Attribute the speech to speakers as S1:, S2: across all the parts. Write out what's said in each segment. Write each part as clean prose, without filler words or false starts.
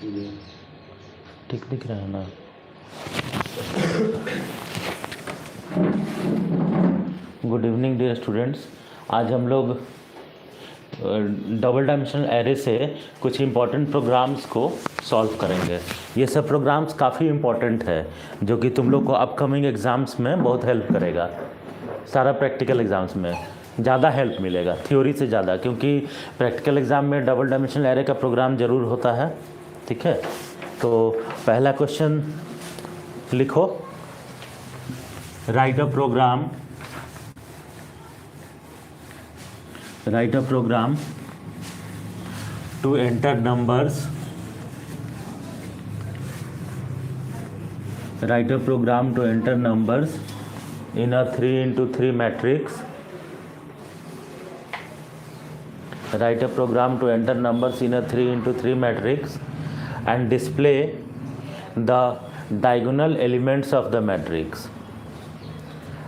S1: ठीक दिख रहा है ना। Good evening dear students. आज हम लोग डबल डायमेंशनल एरे से कुछ इम्पॉर्टेंट प्रोग्राम्स को सॉल्व करेंगे। ये सब प्रोग्राम्स काफ़ी इम्पॉर्टेंट है जो कि तुम लोग को अपकमिंग एग्ज़ाम्स में बहुत हेल्प करेगा। सारा प्रैक्टिकल एग्ज़ाम्स में ज़्यादा हेल्प मिलेगा थ्योरी से ज़्यादा, क्योंकि प्रैक्टिकल एग्ज़ाम में डबल डायमेंशनल एरे का प्रोग्राम ज़रूर होता है। ठीक है, तो पहला क्वेश्चन लिखो। Write a program to enter numbers. Write a program to enter numbers in a 3x3 matrix. Write a program to enter numbers in a 3x3 matrix and display the diagonal elements of the matrix.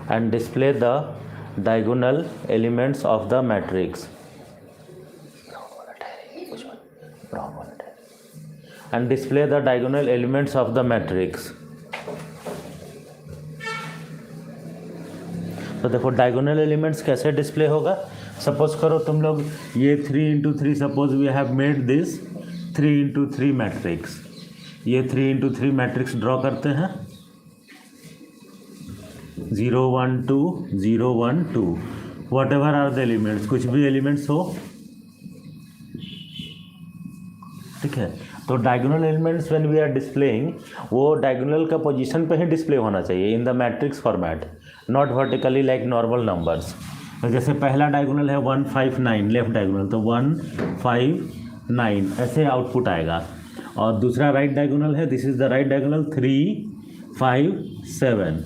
S1: And display the diagonal elements of the matrix. And display the diagonal elements of the matrix. तो देखो diagonal elements कैसे display होगा। Suppose करो तुम लोग ये 3x3, suppose we have made this 3x3 matrix. ये 3x3 matrix draw करते हैं। 0 1 2 0 1 2 whatever are the elements, कुछ भी एलिमेंट्स हो। ठीक है, तो diagonal elements when we are displaying, वो डायगोनल का पोजीशन पे ही डिस्प्ले होना चाहिए in the matrix format, not vertically like normal numbers. तो जैसे पहला डायगोनल है 1 5 9 लेफ्ट डायगोनल, तो 1 5 9 ऐसे आउटपुट आएगा। और दूसरा राइट डायगोनल है, this is the right diagonal 3 5 7,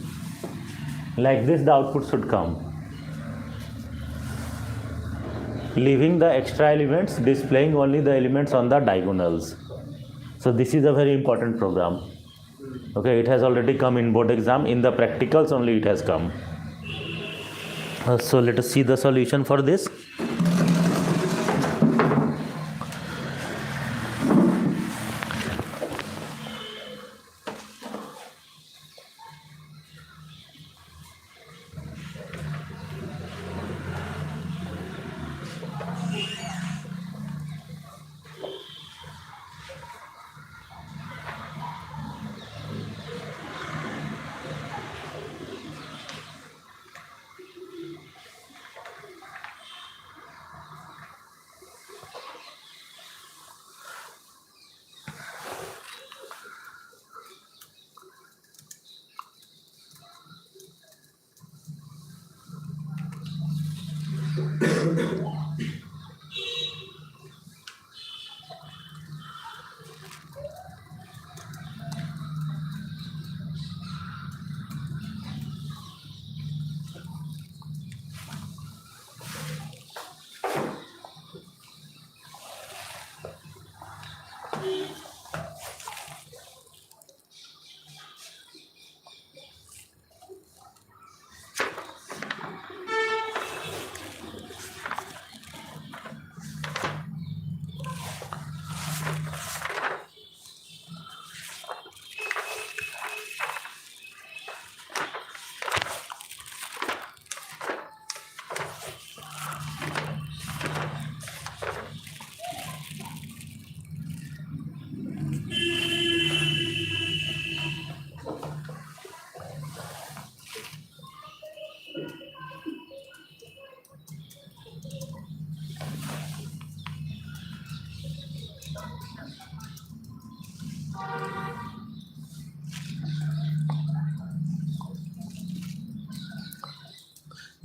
S1: like this the output should come, leaving the extra elements, displaying only the elements on the diagonals. So this is a very important program. Okay, it has already come in board exam. In the practicals only it has come. So let us see the solution for this.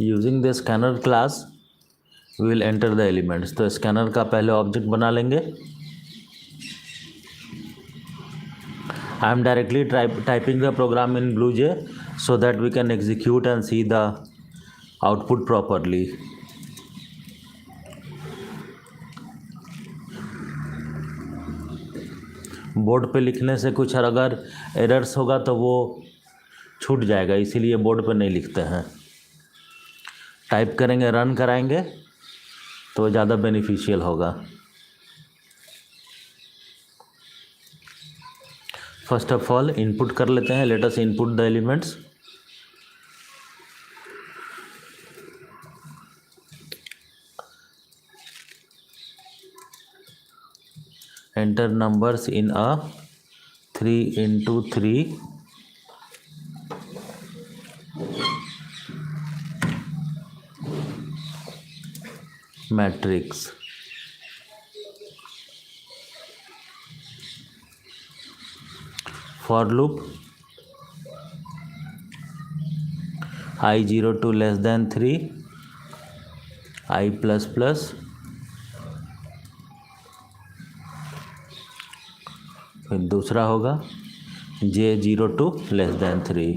S1: Using the scanner class we will enter the elements. तो scanner का पहले object बना लेंगे। I am directly typing the program in BlueJ so that we can execute and see the output properly. Board पे लिखने से कुछ अगर एरर्स होगा तो वो छूट जाएगा, इसीलिए बोर्ड पे नहीं लिखते हैं। टाइप करेंगे, रन कराएंगे तो ज़्यादा बेनिफिशियल होगा। फर्स्ट ऑफ ऑल इनपुट कर लेते हैं. Let us input the elements. Enter numbers in a 3x3 matrix. For loop I02 less than 3, I plus plus, फिर दूसरा होगा J02 लेस देन 3.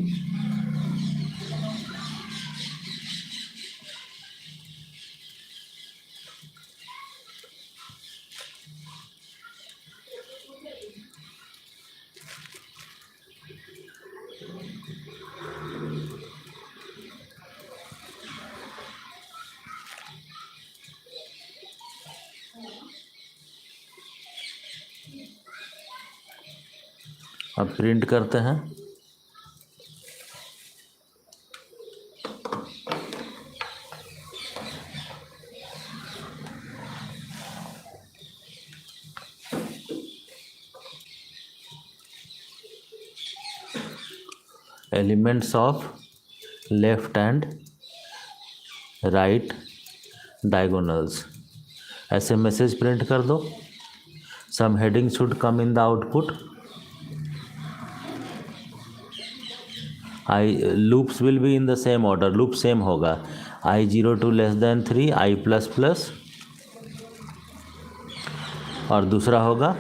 S1: अब प्रिंट करते हैं. Elements of left and right diagonals. ऐसे मैसेज प्रिंट कर दो. Some heading should come in the output. Loops will be in the same order. Loop same होगा. I02 less than 3, I plus plus, और दूसरा होगा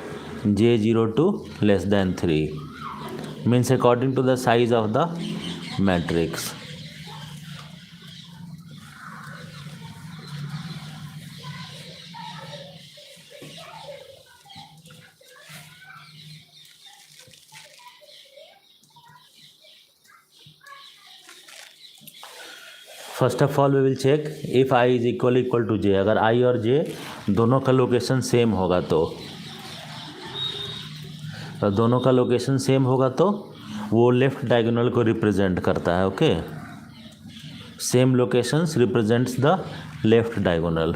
S1: J02 less than 3. Means according to the size of the matrix. First of all we will check if I is equal to J. अगर I और J दोनों का location same होगा तो दोनों का लोकेशन सेम होगा तो वो लेफ्ट डायगोनल को रिप्रेजेंट करता है. Okay, same locations represents the left diagonal.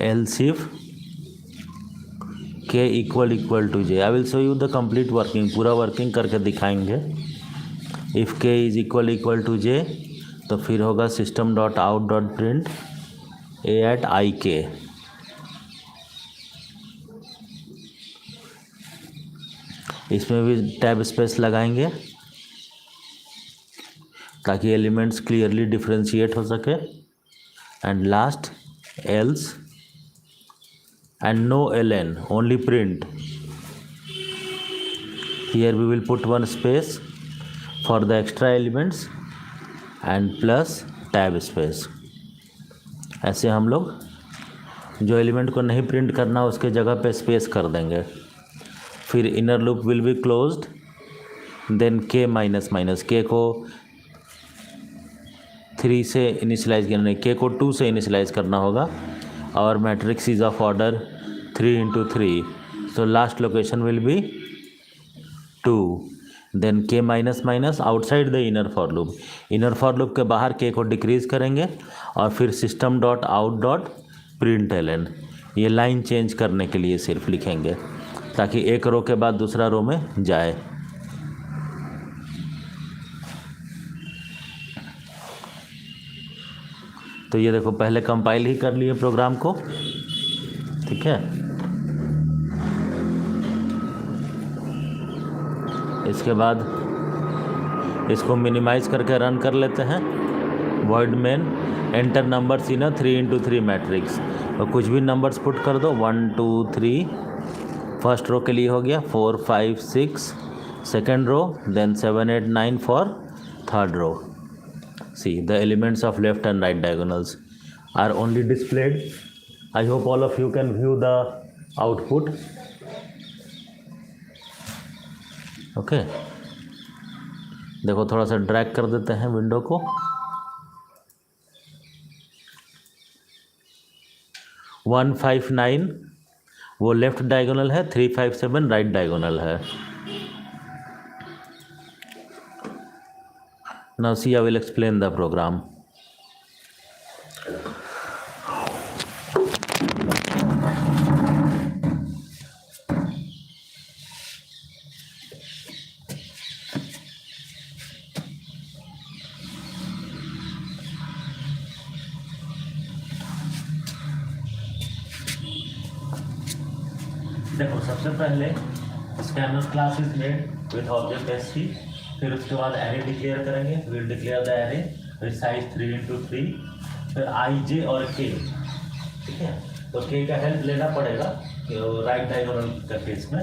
S1: else if K equal to J. I will show you the complete working. पूरा वर्किंग करके दिखाएंगे. If K is equal to J तो फिर होगा system dot out dot print A at IK. इसमें भी tab space लगाएंगे ताकि एलिमेंट्स क्लियरली डिफ्रेंशिएट हो सके. And last else and no ln, only print. Here we will put one space for the extra elements and plus tab space. ऐसे हम लोग जो एलिमेंट को नहीं प्रिंट करना उसके जगह पे स्पेस कर देंगे. फिर inner loop will be closed. Then K minus minus. K को 3 से इनिशियलाइज करना, K को 2 से इनिशियलाइज करना होगा. Our matrix is of order 3x3, so last location will be 2. Then K minus minus outside the inner for loop. Inner for loop के बाहर K को डिक्रीज करेंगे और फिर system dot out dot print ln. ये line change करने के लिए सिर्फ लिखेंगे ताकि एक रो के बाद दूसरा रो में जाए. तो ये देखो पहले कंपाइल ही कर लिए प्रोग्राम को. ठीक है, इसके बाद इसको मिनिमाइज करके रन कर लेते हैं. Void main enter numbers in 3x3 matrix. और कुछ भी नंबर्स पुट कर दो. 1 2 3 फर्स्ट रो के लिए हो गया. 4 5 6 second row. Then 7 8 9 for third row. See, the elements of left and right diagonals are only displayed. I hope all of you can view the output. Okay, देखो थोड़ा सा drag कर देते हैं विंडो को. 159 वो लेफ्ट डायगोनल है, 357 right diagonal है. Now see, I will explain the program. देखो सबसे पहले scanner class is made with object SC, फिर उसके बाद एरे डिक्लेयर करेंगे. Will declare the array with size 3x3, फिर आई जे और के. ठीक है, तो के का हेल्प लेना पड़ेगा राइट डायगोनल का केस में.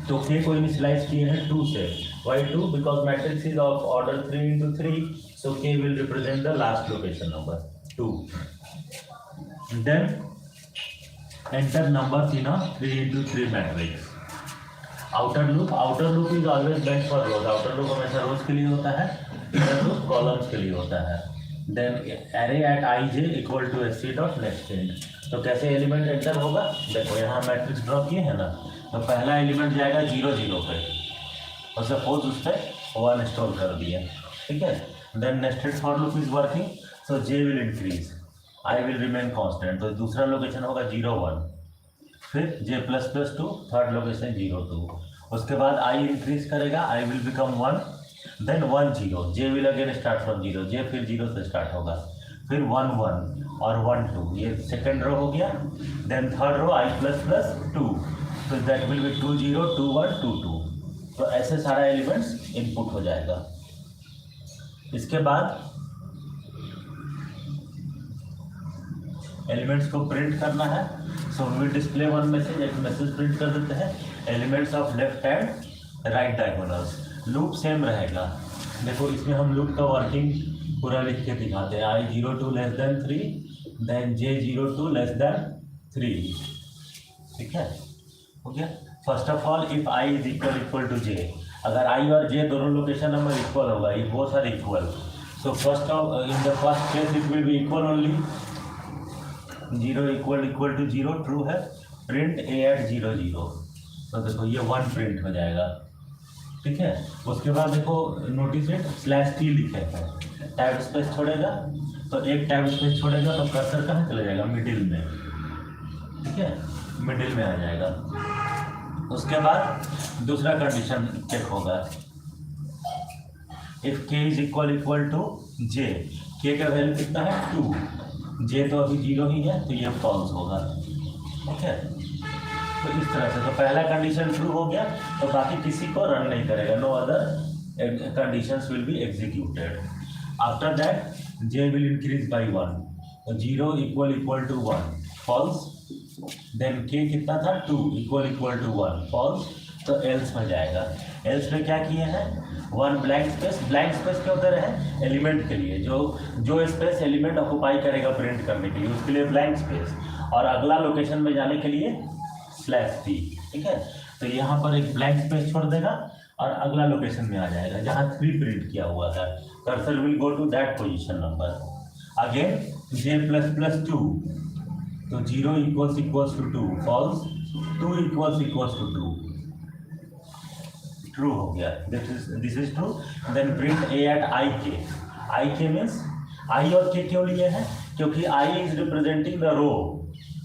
S1: तो के को इनिशियलाइज किए हैं 2 से. Why 2? Because matrix is of order 3x3, so k will represent the last location number 2. Then enter numbers in a 3x3 matrix. outer loop is always meant for rows. outer loop हमेशा rows के लिए होता है, inner loop columns के लिए होता है. then array at ij equal to sc dot next int. तो कैसे एलिमेंट एंटर होगा? देखो यहाँ मैट्रिक्स ड्रॉ किए हैं ना, तो पहला एलिमेंट जाएगा 0 0 पे और सपोज उस पर 1 स्टोर कर दिया. ठीक है, then nested for loop is working, so j will increase, i will remain constant. तो दूसरा लोकेशन होगा 0 1, फिर j plus plus 2, third location 0 2. उसके बाद आई इंक्रीज करेगा, i will become 1, then 1 0, j will again start from 0, j फिर 0 से start होगा, फिर 1 1 और 1 2. ये सेकेंड रो हो गया. देन थर्ड रो आई प्लस प्लस 2, तो दैट विल बी 2 0 2 1 2 2. तो ऐसे सारा एलिमेंट्स इनपुट हो जाएगा. इसके बाद एलिमेंट्स को प्रिंट करना है, so we will display one message. एक मैसेज प्रिंट कर देते हैं, elements of left hand right diagonals. Loop same रहेगा. देखो इसमें हम लूप का वर्किंग पूरा लिख के दिखाते हैं. I 0 2 less than 3, then j 0 2 less than 3. ठीक है, हो गया. First of all if i is equal to j, अगर आई और j दोनों लोकेशन नंबर इक्वल होगा, ये both are equal, so first of in the first case it will be equal only. 0 equal to 0 true है. Print a at 0 0, तो देखो ये 1 print हो जाएगा. ठीक है, उसके बाद देखो नोटिस इट /t लिखे हैं, टैब स्पेस छोड़ेगा, तो एक टैब स्पेस छोड़ेगा तो कर्सर कहाँ चले जाएगा? मिडिल में. ठीक है, मिडिल में आ जाएगा. उसके बाद दूसरा कंडीशन चेक होगा, if k is equal to j, k का वैल्यू कितना है 2, j तो अभी 0 ही है, तो ये फॉल्स होगा. ठीक है, तो इस तरह से तो पहला कंडीशन ट्रू हो गया, तो बाकी किसी को रन नहीं करेगा. No other conditions will be executed. After that j will increase by 1, तो 0 equal to 1 false. Then k कितना था 2 इक्वल टू 1 फॉल्स, तो एल्स में जाएगा. एल्स में क्या किए हैं? 1 ब्लैंक स्पेस क्यों दे रहे हैं? एलिमेंट के लिए, जो स्पेस एलिमेंट ऑक्युपाई करेगा प्रिंट करने के लिए, उसके लिए ब्लैंक स्पेस, और अगला लोकेशन में जाने के लिए /t. ठीक है, तो यहाँ पर एक ब्लैंक स्पेस छोड़ देगा और अगला लोकेशन में आ जाएगा जहाँ 3 प्रिंट किया हुआ है. Cursor will go to that position number. Again j plus plus 2, तो 0 equals to 2 false, 2 equals to 2 true हो गया. This is true. Then print a at i k means i और k क्यों लिए हैं? क्योंकि i is representing the row,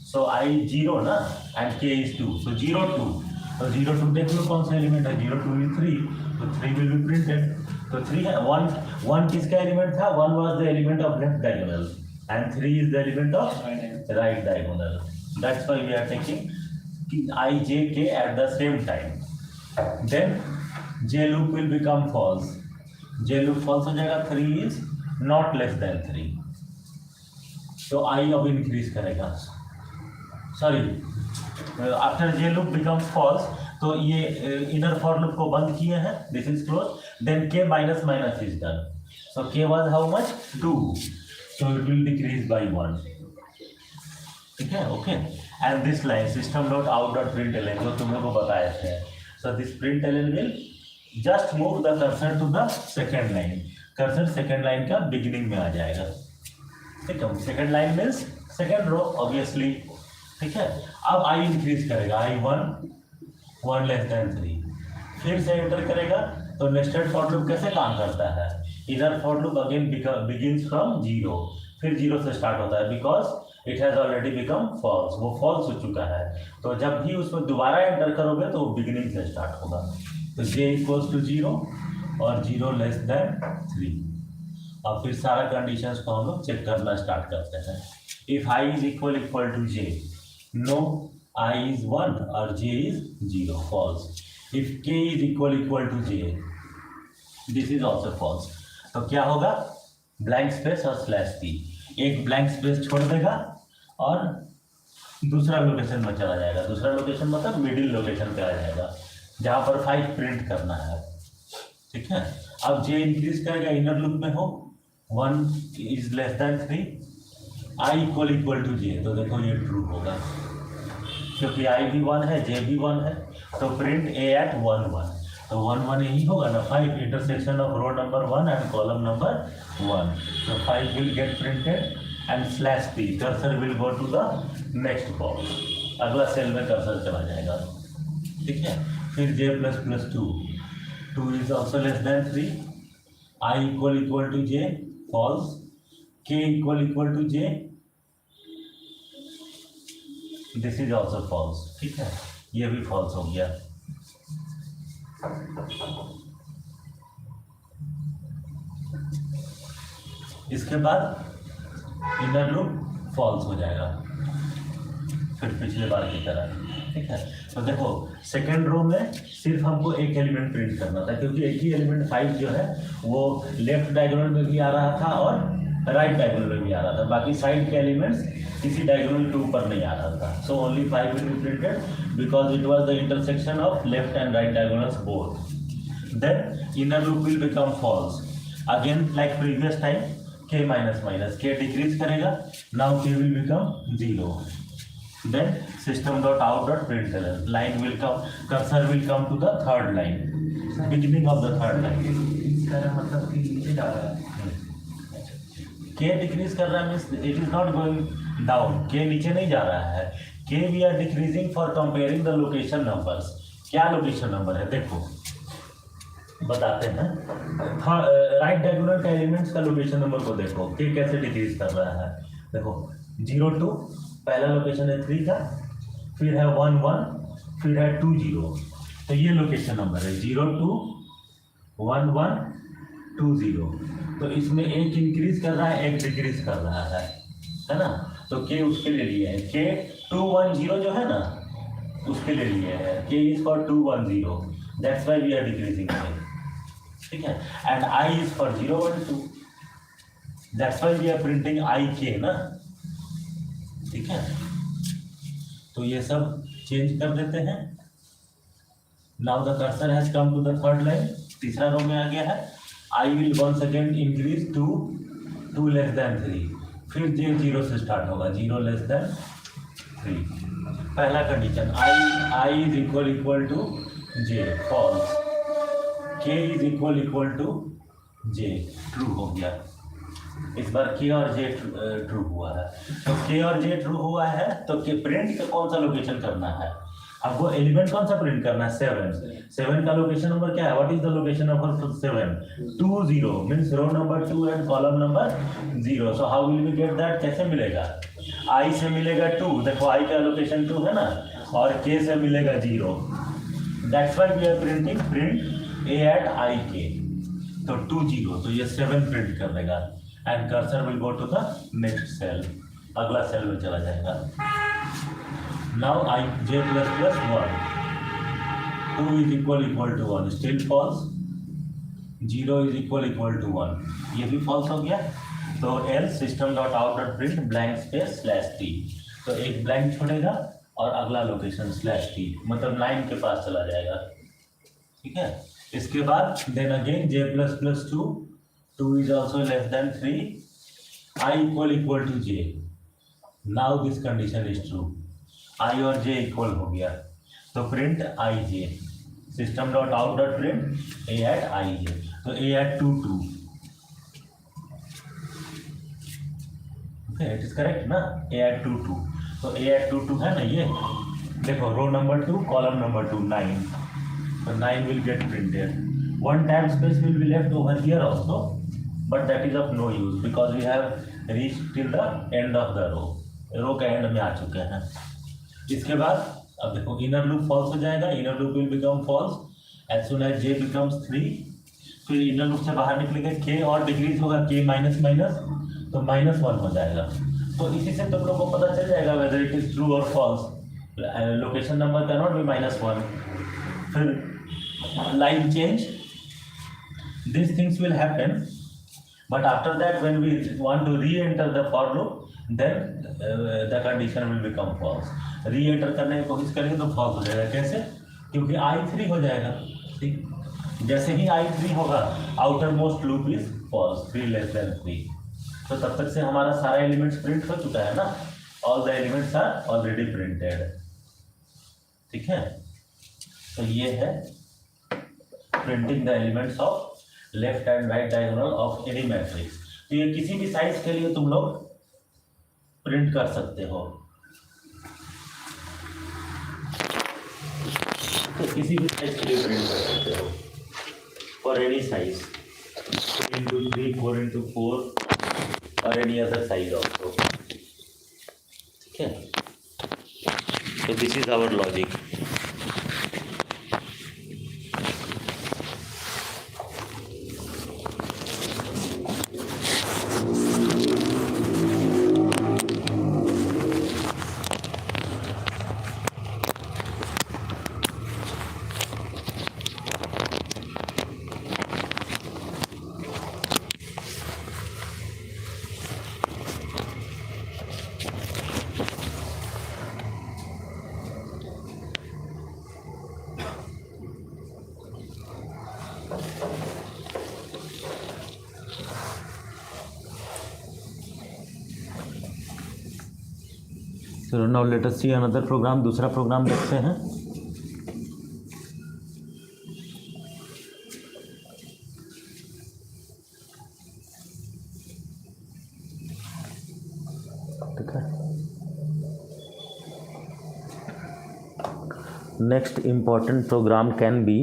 S1: so i 0 ना and k is 2, सो 0 2, तो 0 2 देख लो कौन सा एलिमेंट है, 0 2 इज 3, तो 3 विल बी प्रिंटेड. तो 3 है, 1 किसका एलिमेंट था? 1 was the element of left diagonal and 3 is the element of right diagonal. That's why we are taking i j k at the same time. Then j loop will become false. j loop false हो जाएगा, 3 is not less than 3, तो i अब increase करेगा. Sorry, after j loop becomes false, तो ये inner for loop को बंद किए हैं. This is close. Then k minus minus is done, so k was how much 2, so it will decrease by 1. ठीक है, okay. And this line system dot out dot println जो तुम लोग को बताए थे, so this println will just move the cursor to the second line. Cursor second line का beginning में आ जाएगा. ठीक है, second line means second row obviously. ठीक है। अब आई इंक्रीज करेगा, आई 1 लेस देन 3, फिर से एंटर करेगा। तो नेस्टेड फॉर लूप कैसे काम करता है, इधर for loop again begins from 0, फिर 0 से स्टार्ट होता है because it has already become false, वो फॉल्स हो चुका है। तो जब भी उसमें दोबारा एंटर करोगे तो वो बिगिनिंग से स्टार्ट होगा। तो j इक्वल्स टू 0 और 0 लेस देन 3। और फिर सारा कंडीशंस को हम लोग चेक करना स्टार्ट करते हैं। If i is equal to j, no I is 1 और j is 0, false. If k is equal to j, this is also false. तो क्या होगा, ब्लैंक स्पेस और स्लैश p, एक ब्लैंक स्पेस छोड़ देगा और दूसरा लोकेशन में चला जाएगा। दूसरा लोकेशन मतलब मिडिल लोकेशन पे आ जाएगा जहाँ पर 5 प्रिंट करना है। ठीक है। अब j इंक्रीज करेगा, इनर लूप में हो 1 is less than 3, i equal to j, तो देखो ये ट्रू होगा क्योंकि i भी 1 है, j भी 1 है। तो प्रिंट a एट 1 1, तो 1 1 यही होगा ना, 5 intersection of row number 1 and column number 1, तो 5 will get printed and slash p, cursor will go to the next box, अगला सेल में कर्सर चला जाएगा। ठीक है। फिर j plus plus 2 is also less than 3, i equal to j, false, k equal to j, this is also false. ठीक है, ये भी फॉल्स हो गया। इसके बाद इनर लूप फॉल्स हो जाएगा फिर पिछले बार की तरह। ठीक है। तो देखो सेकेंड रो में सिर्फ हमको एक एलिमेंट प्रिंट करना था क्योंकि एक ही एलिमेंट 5 जो है वो लेफ्ट डायगोनल में भी आ रहा था और राइट डायगोनल में भी आ रहा था, बाकी साइड के एलिमेंट्स किसी डायगोनल के ऊपर नहीं आ रहा था। So only 5 will be printed because it was the intersection of left and right diagonals both. Then inner loop will become false again like previous time, k minus minus, k decrease करेगा, now k will become 0। Then system dot out dot println, line will come, cursor will come to the third line, beginning of the third line.
S2: इसका मतलब कि नीचे जा रहा है,
S1: k decrease कर रहा है means it is not going down, k नीचे नहीं जा रहा है, k we are decreasing for comparing the location numbers. क्या लोकेशन नंबर है देखो बताते हैं। राइट डायगोनल का एलिमेंट्स का लोकेशन नंबर को देखो, k कैसे डिक्रीज कर रहा है। देखो 0 2 पहला लोकेशन है 3 का, फिर है 1 1, फिर है 2 0, तो ये लोकेशन नंबर है 0 2 1 1 2 0। तो इसमें एक इंक्रीज कर रहा है, एक डिक्रीज कर रहा है ना। तो k उसके लिए लिए है, k 2 1 0 जो है ना उसके लिए लिए है, k is for 2 1 0, that's why we are decreasing k। ठीक है। And i is for 0 1 2, that's why we are printing i k ना। ठीक है। तो ये सब चेंज कर देते हैं। Now the cursor has come to the third line, तीसरा रो में आ गया है। I will once again increase to 2 less than 3, फिर j 0 से स्टार्ट होगा, 0 लेस देन 3। पहला condition I is equal to j, false, k is equal to j, true हो गया। इस बार k और j ट्रू हुआ है। तो k और j ट्रू हुआ है तो k प्रिंट कौन सा लोकेशन करना है, अब वो एलिमेंट कौन सा प्रिंट करना है, 7 का लोकेशन नंबर क्या है, what is the location number 7, 2 0 means row number 2 and column number 0। So how will we get that, कैसे मिलेगा, i से मिलेगा 2, देखो i का लोकेशन 2 है ना, और k से मिलेगा 0, that's why we are printing print a at i k। तो 2 0, तो ये 7 प्रिंट कर देगा and cursor will go to the next cell, अगला सेल में चला जाएगा। Now I j plus plus 1, 2 is equal to 1, still false, 0 is equal to 1, ये भी false हो गया। तो else system dot out dot print blank space slash t, तो एक blank छोड़ेगा और अगला लोकेशन slash t, मतलब 9 के पास चला जाएगा। ठीक है। इसके बाद then again j plus plus 2, 2 is also less than 3, I equal to j, now this condition is true, i और j इक्वल हो गया, तो print i j, system dot out dot print a at i j, तो a at 2 2, okay it is correct ना, a at 2 2। तो ए eight 2 2 है ना ये, देखो row number 2 column number 2 9, so 9 will get printed. One tab space will be left over here also, but that is of no use because we have reached till the end of the row. रो के and में आ चुके हैं। इसके बाद अब देखो inner loop false हो जाएगा, inner loop will become false as soon as J becomes 3। फिर इनर लूप से बाहर निकलेंगे के और डिक्रीज होगा के माइनस माइनस, तो -1 हो जाएगा। तो इसी से तुम लोग को पता चल जाएगा वेदर इट इज ट्रू और false. Location number can not be -1। फिर line change, these things will happen, but after that when we want to re-enter the for loop, then the condition will become false. re-enter करने की कोशिश करेंगे तो false हो जाएगा। कैसे? क्योंकि i3 हो जाएगा। ठीक, जैसे ही i3 होगा outer most loop is false, 3 less than 3। तो तब तक से हमारा सारा एलिमेंट्स प्रिंट हो चुका है ना, all the elements are already printed। ठीक है, तो ये है printing the elements of left and right diagonal of any matrix. तो ये किसी भी साइज के लिए तुम लोग प्रिंट कर सकते हो, तो किसी भी साइज के लिए प्रिंट कर सकते हो for any size, 3x3, 4x4 और एनी अदर साइज ऑल्सो। ठीक है, तो this is our logic. So now let us see another program, दूसरा प्रोग्राम देखते हैं। ठीक है, next important program can be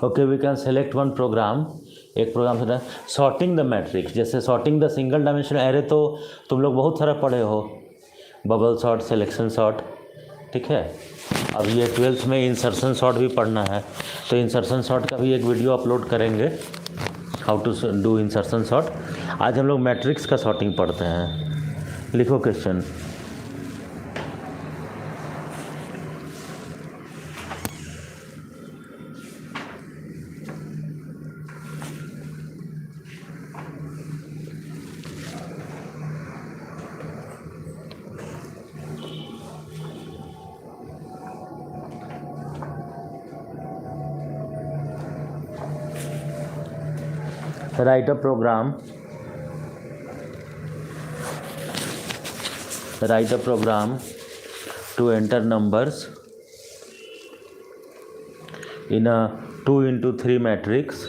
S1: okay, we can select one program. एक प्रोग्राम से सॉर्टिंग द मैट्रिक्स, जैसे sorting the single dimensional array तो तुम लोग बहुत सारा पढ़े हो, बबल सॉर्ट, सिलेक्शन सॉर्ट। ठीक है, अब ये 12th में इंसर्शन सॉर्ट भी पढ़ना है, तो इंसर्शन सॉर्ट का भी एक वीडियो अपलोड करेंगे, how to do insertion sort. आज हम लोग मैट्रिक्स का सॉर्टिंग पढ़ते हैं। लिखो question. Write a program to enter numbers in a 2x3 matrix.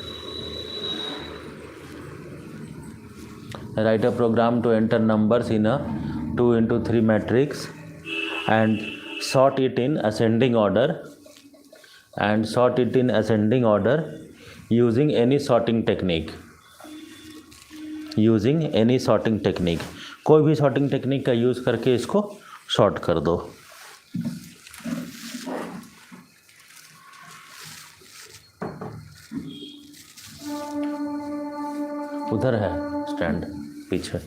S1: Write a program to enter numbers in a 2x3 matrix and sort it in ascending order using any sorting technique। कोई भी sorting technique का use करके इसको sort कर दो। उधर है stand पीछे।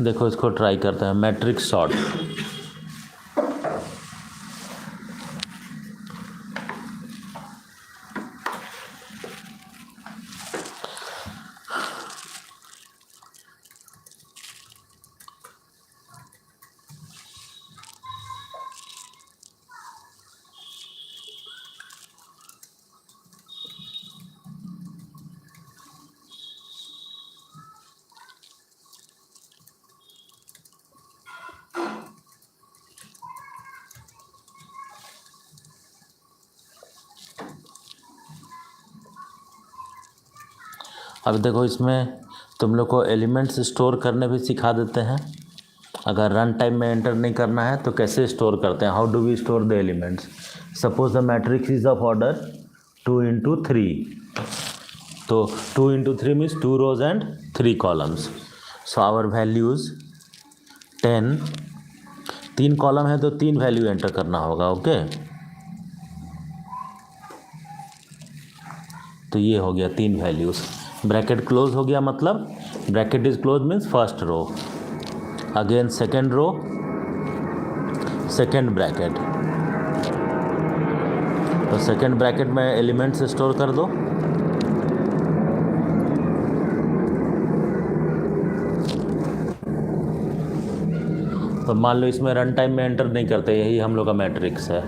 S1: देखो इसको ट्राई करते हैं, मैट्रिक्स सॉर्ट। अब देखो इसमें तुम लोग को एलिमेंट्स स्टोर करने भी सिखा देते हैं। अगर रन टाइम में एंटर नहीं करना है तो कैसे स्टोर करते हैं, how do we store the elements. Suppose the matrix is of order 2 × 3, तो 2 × 3 means 2 rows and 3 columns। So our values 10, 3 column है तो 3 वैल्यू एंटर करना होगा। ओके, तो ये हो गया 3 वैल्यूज़। ब्रैकेट क्लोज हो गया, मतलब bracket is close means first row, again second row, second bracket. तो सेकेंड ब्रैकेट में एलिमेंट्स स्टोर कर दो। तो मान लो इसमें रन टाइम में एंटर नहीं करते, यही हम लोग का मैट्रिक्स है।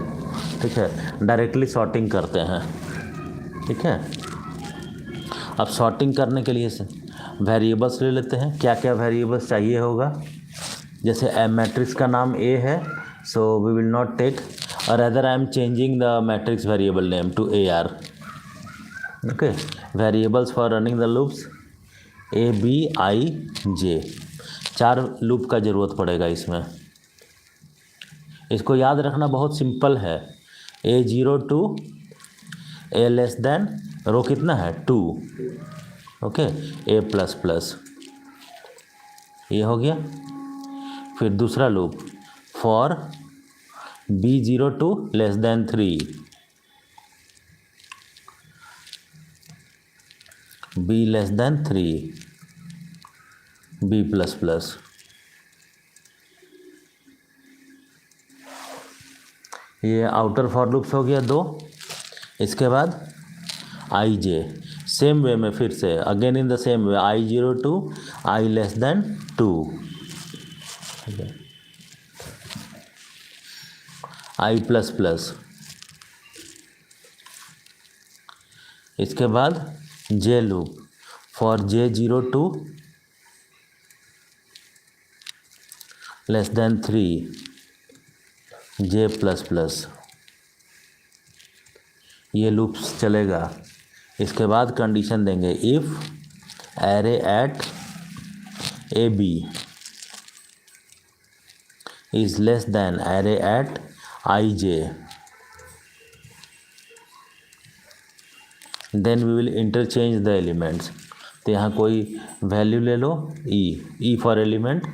S1: ठीक है, डायरेक्टली सॉर्टिंग करते हैं। ठीक है, अब सॉर्टिंग करने के लिए वेरिएबल्स ले लेते हैं। क्या क्या वेरिएबल्स चाहिए होगा, जैसे मैट्रिक्स का नाम ए है, so we will not take, और other I am changing the matrix variable name to AR। Okay, variables for running the loops A B I J, 4 loop का ज़रूरत पड़ेगा इसमें। इसको याद रखना बहुत सिंपल है। A0 to A less than row कितना है 2। ओके, A++, ये हो गया। फिर दूसरा loop for B0 to less than 3, B less than 3, B++। ये आउटर फॉर लूप्स हो गया 2। इसके बाद IJ, सेम वे में फिर से again in the same way, I0 to I less than 2, I++। इसके बाद J loop for J0 to less than 3, J++। ये लूप्स चलेगा। इसके बाद कंडीशन देंगे, if array at AB is less than array at IJ, then we will interchange the elements. तो यहाँ कोई वैल्यू ले लो, e for element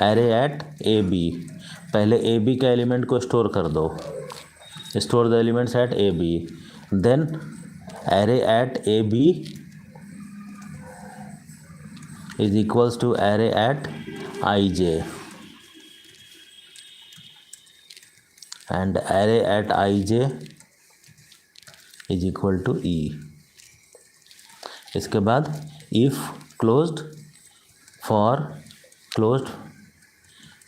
S1: array at AB। पहले AB का एलिमेंट को स्टोर कर दो, store the elements at AB, then array at AB is equals to array at IJ, and array at IJ is equal to E। इसके बाद if closed for closed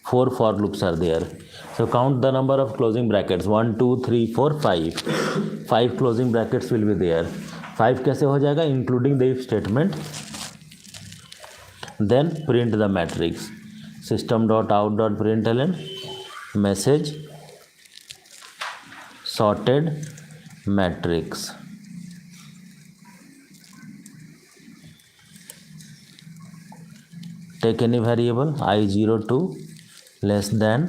S1: 4 for loops are there, so count the number of closing brackets 1 2 3 4 5 5 closing brackets will be there। 5 कैसे हो जाएगा, including the if statement. Then print the matrix, system.out.println message sorted matrix। take any variable I0 to less than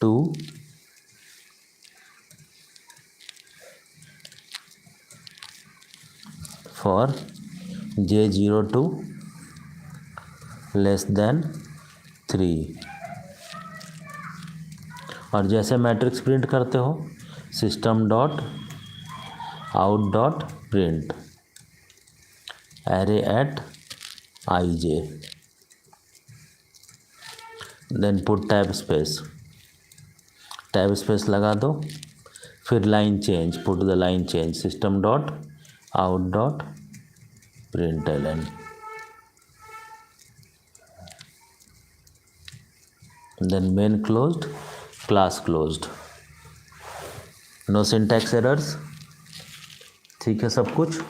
S1: 2, for J0 to less than 3। और जैसे matrix print करते हो, system.out.print array at IJ। Then put tab space लगा दो, फिर line change, put the line change system dot out dot println, then main closed, class closed, no syntax errors, ठीक है सब कुछ.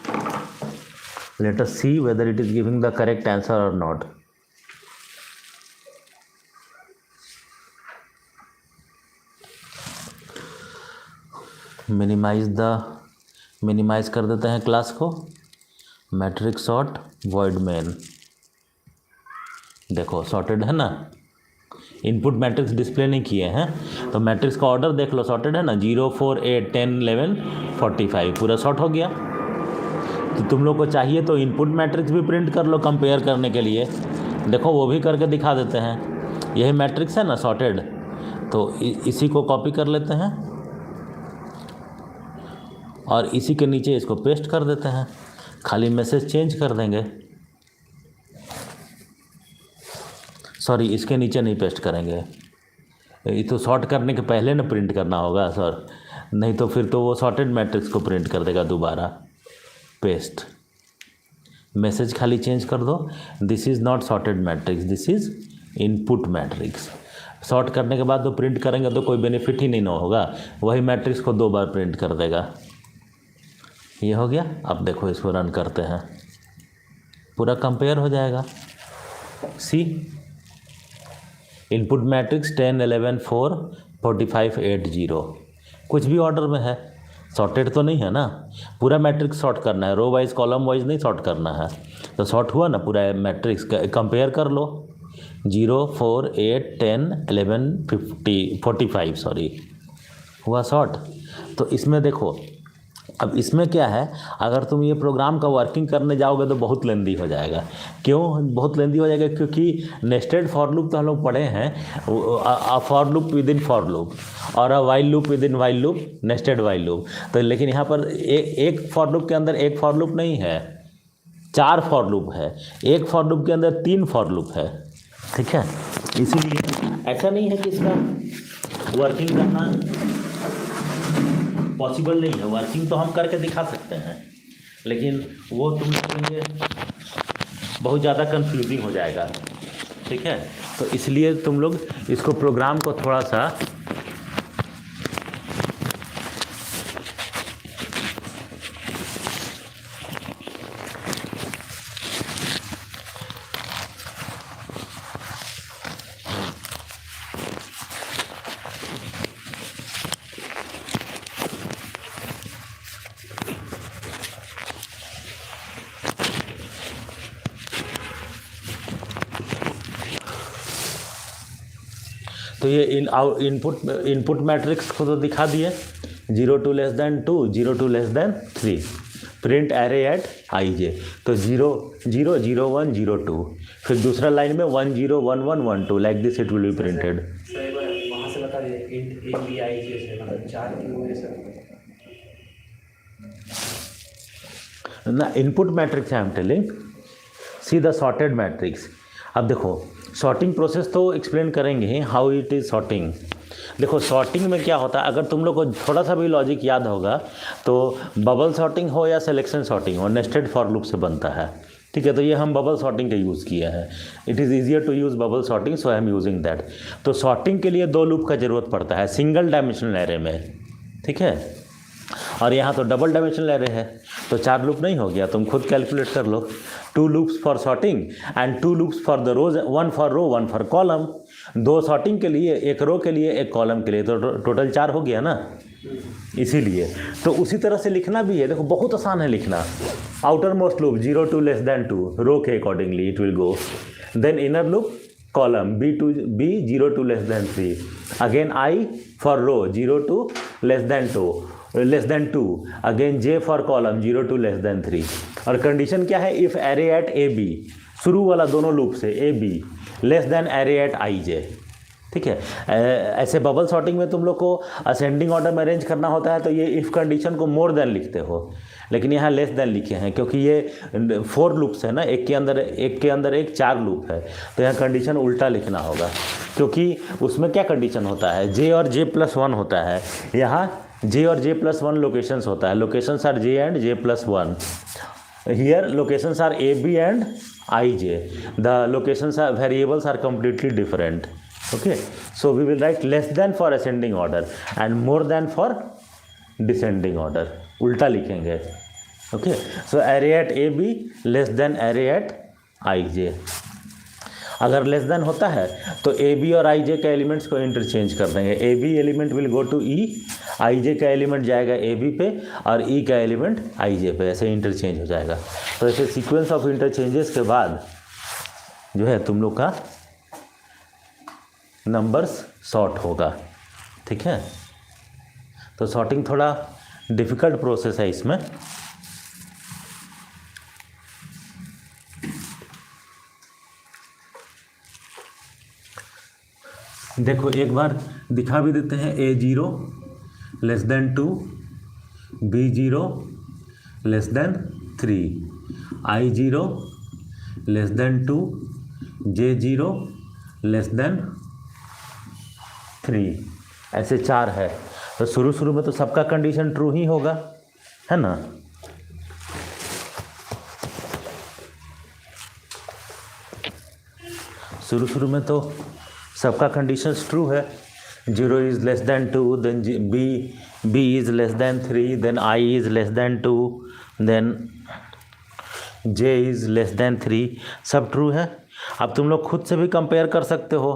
S1: Let us see whether it is giving the correct answer or not. Minimize कर देते हैं class को, matrix sort void main. देखो sorted है ना, इनपुट मैट्रिक्स डिस्प्ले नहीं किए हैं तो मैट्रिक्स का ऑर्डर देख लो, सॉर्टेड है ना, 0 4 8 10 11 45 पूरा सॉर्ट हो गया. तो तुम लोग को चाहिए तो इनपुट मैट्रिक्स भी प्रिंट कर लो कंपेयर करने के लिए. देखो वो भी करके दिखा देते हैं. यही मैट्रिक्स है ना सॉर्टेड, तो इसी को कॉपी कर लेते हैं और इसी के नीचे इसको पेस्ट कर देते हैं. खाली मैसेज चेंज कर देंगे, सॉरी इसके नीचे नहीं पेस्ट करेंगे, ये तो सॉर्ट करने के पहले ना प्रिंट करना होगा सर, नहीं तो फिर तो वो सॉर्टेड मैट्रिक्स को प्रिंट कर देगा दोबारा. पेस्ट मैसेज खाली चेंज कर दो, this is not sorted matrix, this is input matrix. Sort करने के बाद तो प्रिंट करेंगे तो कोई बेनिफिट ही नहीं ना होगा, वही मैट्रिक्स को 2 बार प्रिंट कर देगा. ये हो गया. अब देखो इसको रन करते हैं, पूरा कंपेयर हो जाएगा. सी इनपुट मैट्रिक्स 10 11 4 45 8 0 कुछ भी ऑर्डर में है, सॉर्टेड तो नहीं है ना. पूरा मैट्रिक्स सॉर्ट करना है, रो वाइज कॉलम वाइज नहीं सॉर्ट करना है. तो सॉर्ट हुआ ना पूरा मैट्रिक्स, कंपेयर कर लो. 0 4 8 10 11 45 सॉरी हुआ सॉर्ट. तो इसमें देखो अब इसमें क्या है, अगर तुम ये प्रोग्राम का वर्किंग करने जाओगे तो बहुत लेंदी हो जाएगा. क्यों बहुत लेंदी हो जाएगा? क्योंकि नेस्टेड फॉर लूप तो हम लोग पढ़े हैं, for loop within for loop और a while loop within while loop, nested while loop. तो लेकिन यहाँ पर एक फॉर लूप के अंदर एक फॉर लूप नहीं है, 4 फॉर लूप है. एक फॉर लूप के अंदर 3 फॉर लूप है. ठीक है, इसीलिए ऐसा नहीं है कि इसका वर्किंग करना पॉसिबल नहीं है. वर्किंग तो हम करके दिखा सकते हैं, लेकिन वो तुम लोगों के लिए बहुत ज़्यादा कंफ्यूजिंग हो जाएगा. ठीक है, तो इसलिए तुम लोग इसको प्रोग्राम को थोड़ा सा तो ये इनपुट मैट्रिक्स को तो दिखा दिए, 0 2 less than 2 0 2 less than 3, print array at I J. तो 0 0 0 1 0 2, फिर दूसरा लाइन में 1 0 1 1 1 2, like this it will be printed.
S2: वहाँ से बता दिए इंट ए बी आई जे से मतलब 4 की वजह से
S1: ना input matrix I am telling. See the sorted matrix. अब देखो सॉर्टिंग प्रोसेस तो एक्सप्लेन करेंगे हाउ इट इज़ सॉर्टिंग. देखो सॉर्टिंग में क्या होता है, अगर तुम लोग को थोड़ा सा भी लॉजिक याद होगा तो बबल सॉर्टिंग हो या सिलेक्शन सॉर्टिंग हो, नेस्टेड फॉर लूप से बनता है. ठीक है, तो ये हम बबल सॉर्टिंग का यूज़ किया है. It is easier to use bubble sorting, so I am using that. तो सॉर्टिंग के लिए 2 लूप का ज़रूरत पड़ता है सिंगल डायमेंशनल एरे में. ठीक है, और यहाँ तो डबल डायमेंशनल एरे है, तो 4 लूप नहीं हो गया, तुम खुद कैलकुलेट कर लो. 2 loops for sorting and 2 loops for the rows, 1 for row 1 for column. 2 sorting के लिए, 1 रो के लिए, 1 कॉलम के लिए, तो टोटल 4 हो गया ना. इसीलिए तो उसी तरह से लिखना भी है. देखो बहुत आसान है लिखना. Outermost loop 0 2 less than 2, row के accordingly it will go. Then inner loop column b 0 2 less than 3, again i for row 0 2 less than 2, again j for column 0 2 less than 3. और कंडीशन क्या है, if array at A B, शुरू वाला दोनों loop से A B less than array at I J. ठीक है। ऐसे बबल सॉर्टिंग में तुम लोग को असेंडिंग ऑर्डर में अरेंज करना होता है तो ये इफ़ कंडीशन को मोर देन लिखते हो, लेकिन यहाँ लेस देन लिखे हैं क्योंकि ये 4 लूप्स है ना, एक के अंदर एक 4 लूप है, तो यहाँ कंडीशन उल्टा लिखना होगा क्योंकि उसमें क्या कंडीशन होता है, जे और जे प्लस 1 होता है, यहाँ जे और जे प्लस 1 लोकेशंस होता है, locations are J and J plus 1, here locations are A B and I J, the locations are variables are completely different. Okay, so we will write less than for ascending order and more than for descending order, उल्टा लिखेंगे. Okay, so array at a b less than array at i j. अगर less than होता है तो A B और आई जे के elements को interchange कर देंगे, A B element will go to E, I J का एलिमेंट जाएगा ए बी पे और ई का एलिमेंट आई जे पे, ऐसे इंटरचेंज हो जाएगा. तो ऐसे सीक्वेंस ऑफ इंटरचेंजेस के बाद जो है तुम लोग का नंबर्स सॉर्ट होगा. ठीक है, तो सॉर्टिंग थोड़ा डिफ़िकल्ट प्रोसेस है इसमें. देखो एक बार दिखा भी देते हैं. A0 less than 2, B0 less than 3, I0 less than 2, J0 less than 3, ऐसे 4 है. तो शुरू में तो सबका कंडीशन ट्रू ही होगा, है ना. शुरू में तो सबका कंडीशंस ट्रू है. 0 is less than 2, then b is less than 3, then i is less than 2, then j is less than 3, सब ट्रू है. अब तुम लोग खुद से भी कंपेयर कर सकते हो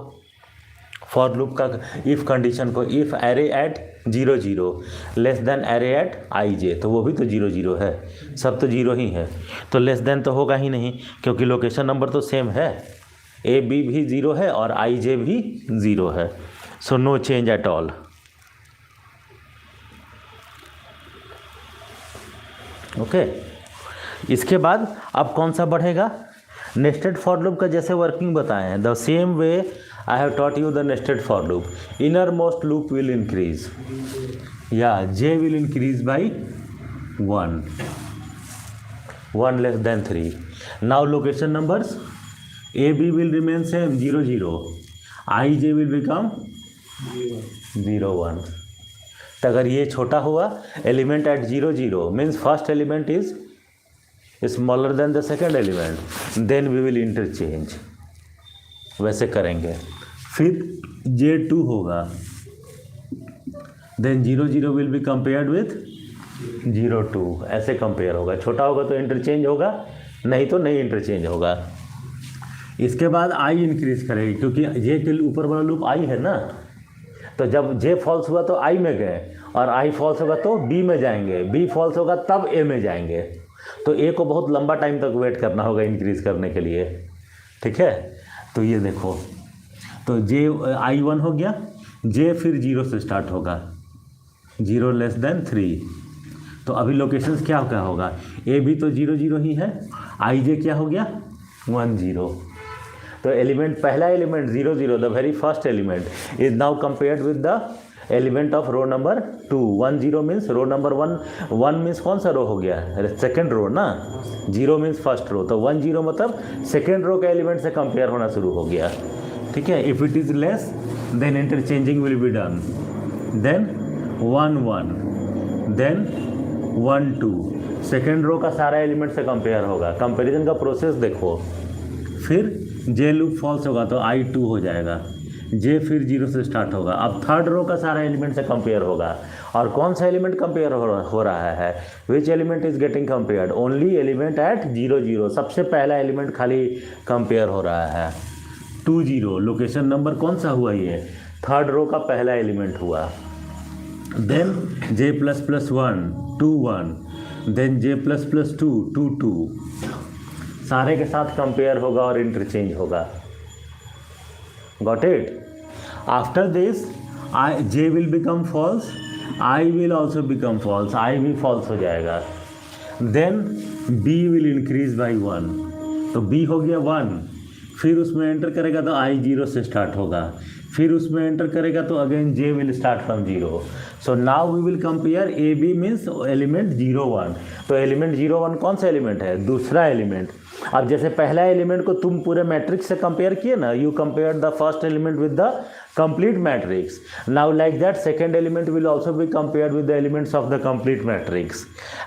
S1: फॉर लूप का इफ़ कंडीशन को. If array at 0 0 less than array at I J, तो वो भी तो 0 0 है, सब तो 0 ही है, तो लेस देन तो होगा ही नहीं क्योंकि लोकेशन नंबर तो सेम है. ए बी भी 0 है और आई जे भी 0 है, so no change at all. Okay, इसके बाद अब कौन सा बढ़ेगा, नेस्टेड फॉर लूप का जैसे वर्किंग बताए हैं. The same way I have taught you the nested for loop. Innermost loop will increase, या J will increase by 1 less than 3. Now location numbers A B will remain same 0 0, I J will become 0 1. तो अगर ये छोटा हुआ element at 0 0 means first element is smaller than the second element, then we will interchange. वैसे करेंगे. फिर J2 होगा, then 0 0 will be compared with 0 2, ऐसे कंपेयर होगा. छोटा होगा तो इंटरचेंज होगा, नहीं तो नहीं इंटरचेंज होगा. इसके बाद आई इंक्रीज करेगी क्योंकि जे के ऊपर वाला लूप आई है ना, तो जब जे फॉल्स हुआ तो आई में गए और आई फॉल्स होगा तो बी में जाएंगे, बी फॉल्स होगा तब ए में जाएंगे. तो ए को बहुत लंबा टाइम तक वेट करना होगा इंक्रीज करने के लिए. ठीक है, तो ये देखो, तो जे I1 हो गया, जे फिर 0 से स्टार्ट होगा, 0 लेस देन 3. तो अभी लोकेशंस क्या होगा, ए बी तो 0 0 ही है, आई जे क्या हो गया 1 0. तो एलिमेंट पहला element 0 0, the very first element is now compared with the element of row number 2. 1 0 means row number 1 means कौन सा रो हो गया, सेकेंड रो ना. 0 मीन्स फर्स्ट रो, तो 1 0 मतलब सेकेंड रो के एलिमेंट से कंपेयर होना शुरू हो गया. ठीक है, if it is less than interchanging will be done, then 1 1, then 1 2, second row का सारा एलिमेंट से कंपेयर होगा. कंपेरिजन का प्रोसेस देखो. फिर जे लूप फॉल्स होगा तो I2 हो जाएगा, जे फिर 0 से स्टार्ट होगा. अब थर्ड रो का सारा एलिमेंट से कंपेयर होगा. और कौन सा एलिमेंट कंपेयर हो रहा है, which element is getting compared, only element at 0 0, सबसे पहला एलिमेंट खाली कंपेयर हो रहा है. 2 0 लोकेशन नंबर कौन सा हुआ, ये थर्ड रो का पहला एलिमेंट हुआ. देन जे प्लस प्लस 1 2 1, देन जे प्लस प्लस 2 2 2, सारे के साथ कंपेयर होगा और इंटरचेंज होगा. Got it. After this J will become false, I will also become false, I भी फॉल्स हो जाएगा. Then B will increase by 1, तो बी हो गया 1, फिर उसमें एंटर करेगा तो I 0 से स्टार्ट होगा, फिर उसमें एंटर करेगा तो again J will start from 0. So now we will compare A B means element 0 1. तो एलिमेंट 0 1 कौन सा एलिमेंट है? दूसरा एलिमेंट. अब जैसे पहला एलिमेंट को तुम पूरे मैट्रिक्स से कंपेयर किए ना, you compare the first element with the complete matrix. Now like that second element will also be compared with the elements of the complete matrix,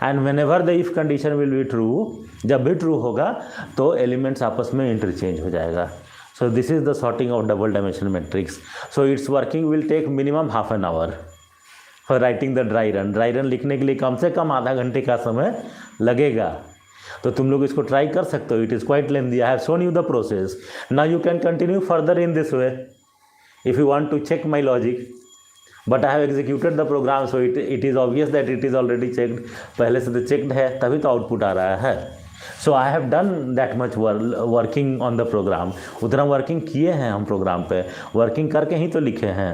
S1: and whenever the if condition will be true, जब भी true होगा तो elements आपस में interchange हो जाएगा. So this is the sorting of double dimensional matrix. So its working will take minimum half an hour for writing the dry run. Dry run लिखने के लिए कम से कम आधा घंटे का समय लगेगा. तो तुम लोग इसको ट्राई कर सकते हो. It is quite lengthy. I have shown you the process. Now you can continue further in this way if you want to check my logic, but I have executed the program, so it is obvious that it is already checked. पहले से तो checked है, तभी तो output आ रहा है. So I have done that much working on the program. उतना working किए हैं हम प्रोग्राम पे, वर्किंग करके ही तो लिखे हैं,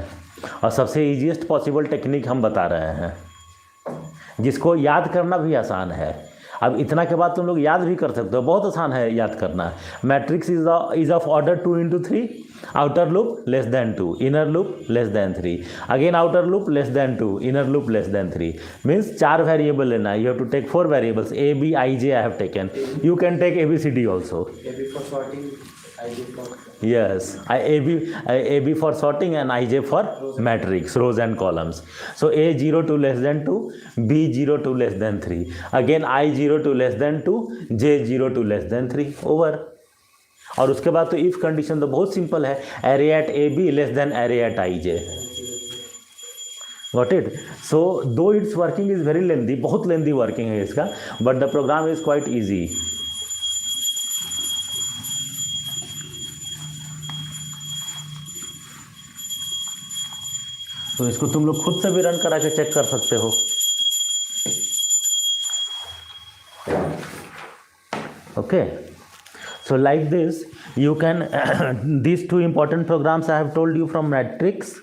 S1: और सबसे ईजीएस्ट पॉसिबल टेक्निक हम बता रहे हैं जिसको याद करना भी आसान है. अब इतना के बाद तुम लोग याद भी कर सकते हो, बहुत आसान है याद करना. Matrix is of order 2 into 3, outer loop less than 2, inner loop less than 3, again outer loop less than 2, inner loop less than 3. Means 4 variable लेना है. You have to take 4 variables. A B I J I have taken. You can take A B C D also. Yes, A B for sorting and I J for matrix, rows and columns. So A 0 to less than 2, B 0 to less than 3. Again I 0 to less than 2, J 0 to less than 3. Over. और उसके बाद तो if condition तो बहुत simple है. Array at A B less than array at I J. Got it? So though its working is very lengthy, बहुत lengthy working है इसका, but the program is quite easy. तो इसको तुम लोग खुद से भी रन करा के चेक कर सकते हो. Okay, so like this you can these two important programs I have told you from matrix.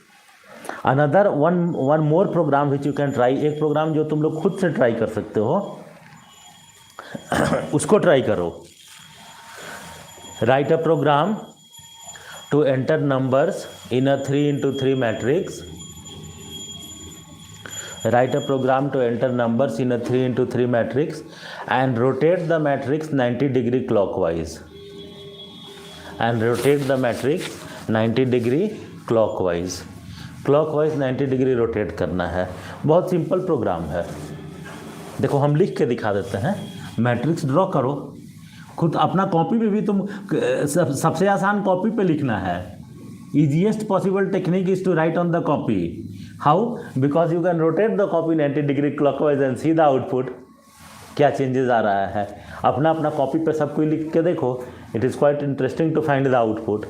S1: Another one more program which you can try. एक प्रोग्राम जो तुम लोग खुद से ट्राई कर सकते हो, उसको ट्राई करो. Write a program to enter numbers in a 3 into 3 matrix. Write a program to enter numbers in a 3 into 3 matrix and rotate the matrix 90 degree clockwise. And rotate the matrix 90 degree clockwise. Clockwise 90 degree rotate करना है. बहुत simple programme है. देखो हम लिख के दिखा देते हैं. मैट्रिक्स ड्रॉ करो खुद अपना कॉपी पे भी. तुम सबसे आसान कॉपी पे लिखना है. Easiest possible technique is to write on the copy. How? Because you can rotate the copy 90 degree clockwise and see the output. क्या चेंजेस आ रहा है. अपना अपना कॉपी पे सब कोई लिख के देखो. It is quite interesting to find the output.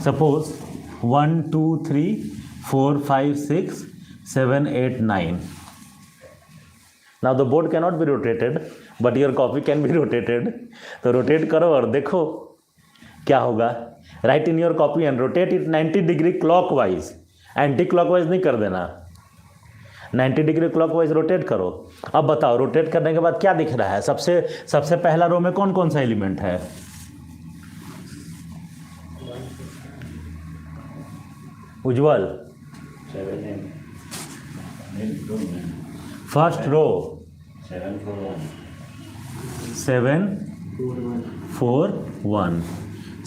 S1: Suppose 1 2 3 4 5 6 7 8 9. Now the board cannot be rotated, but your copy can be rotated. तो rotate करो और देखो क्या होगा. Write in your copy and rotate it 90 degree clockwise. Anti clockwise नहीं कर देना. 90 degree clockwise rotate करो. अब बताओ रोटेट करने के बाद क्या दिख रहा है. सबसे पहला रो में कौन कौन सा एलिमेंट है. Ujjwal first row 7 4 1.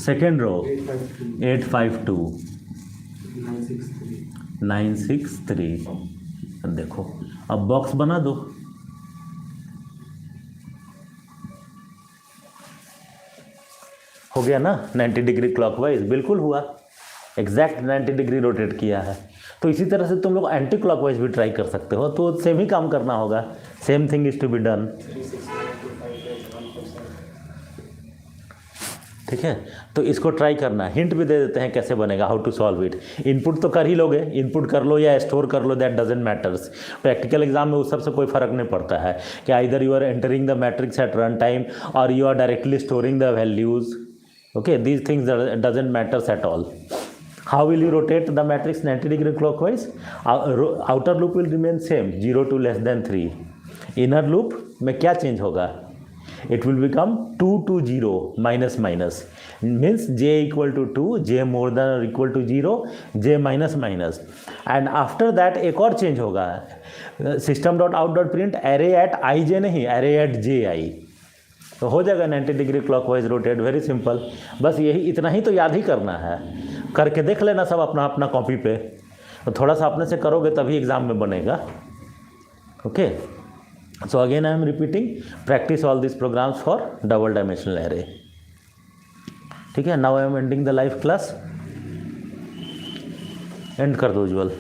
S1: Second row 8 5 2 9 6 3. देखो अब बॉक्स बना दो. हो गया ना 90 डिग्री क्लॉकवाइज. बिल्कुल हुआ. एग्जैक्ट 90 डिग्री रोटेट किया है. तो इसी तरह से तुम लोग एंटी क्लॉकवाइज भी ट्राई कर सकते हो. तो सेम ही काम करना होगा. Same thing is to be done. ठीक है. तो इसको ट्राई करना. हिंट भी दे देते हैं कैसे बनेगा. How to solve it. Input तो कर ही लोगे. इनपुट कर लो या स्टोर कर लो, that doesn't matters. Practical exam में उस सबसे कोई फर्क नहीं पड़ता है कि either you are entering the matrix at run time और you are directly storing the values. Okay, these things doesn't matters at all. How will you rotate the matrix 90 degree clockwise. Outer loop will remain same 0 to less than 3. Inner loop में क्या change होगा. It will become 2 to 0 minus minus. Means J equal to 2, J more than और equal to 0, J minus minus. And after that एक और change होगा, system dot out dot print array at I J नहीं, array at J I, तो हो जाएगा 90 degree clockwise rotate. Very simple, बस यही इतना ही तो याद ही करना है, करके देख लेना सब अपना अपना कॉपी पे, तो थोड़ा सा अपने से करोगे तभी एग्जाम में बनेगा। Okay, so again I am repeating, practice all this programs for double dimensional array. ठीक है, now I am ending the live class, end कर दो उज्ज्वल।